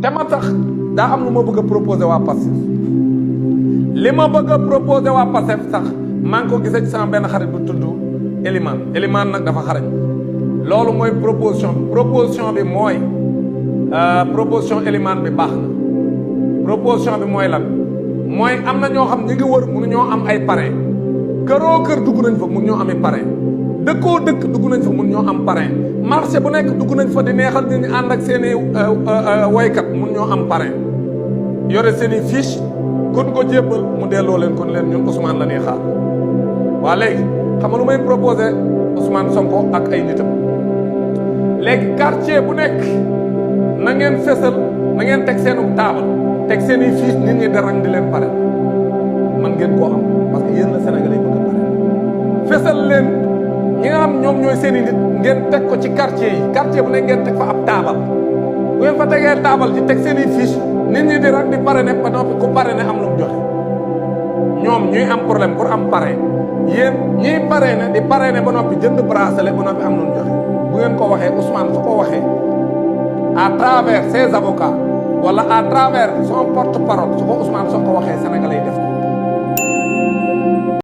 te ma tax daa am lu ma bëgg a proposé waa Pastef li ma bëgg a proposé waa Pastef sax maa ngi ko gisee ci sama benn xarit bu tudd Elimane nag dafa xarañ loolu mooy proposition bi mooy proposition Elimane bi baax na proposition bi mooy lan mooy am na ñoo xam ñi ngi wër mënu ñoo am ay parrain këroo kër dugg nañ fa mun ñoo ami parrain dëkkoo dëkk dugg nañ fa mun ñoo am parrain marché bu nekk dugg nañ fa di neexal nit ñi ànd ak seen i woykat mun ñoo am parrain yore seen i fiche kon ko jébbal mu delloo leen kon leen ñun Ousmane la ñuy xaar waa léegi xam nga lu may proposé Ousmane Sonko ak ay nitam léegi quartier bu nekk na ngeen fésal na ngeen teg seenu taabal teg seen i fiche nit ñi di rang di leen pare man ngeen koo am parce que yéen la Sénégalais yi bëgg a pare fésal leen ñi nga xam ñoom ñooy seen i nit ngeen teg ko ci quartier yi quartier bu nekk ngeen teg fa ab taabal bu ngeen fa tegee taabal ci teg seen i fiche nit ñi di rang di pare ne ba noppi ku pare ne am lu mu joxe ñoom ñuy am problème pour am pare yéen ñiy pare ne di pare ne ba noppi jënd bracelet ba noppi am lu mu joxe bu ngeen ko waxee Ousmane su ko waxee à travers ses avocats wala à travers son porte-parole su ko Ousmane soo ko waxee Sénégalais yi def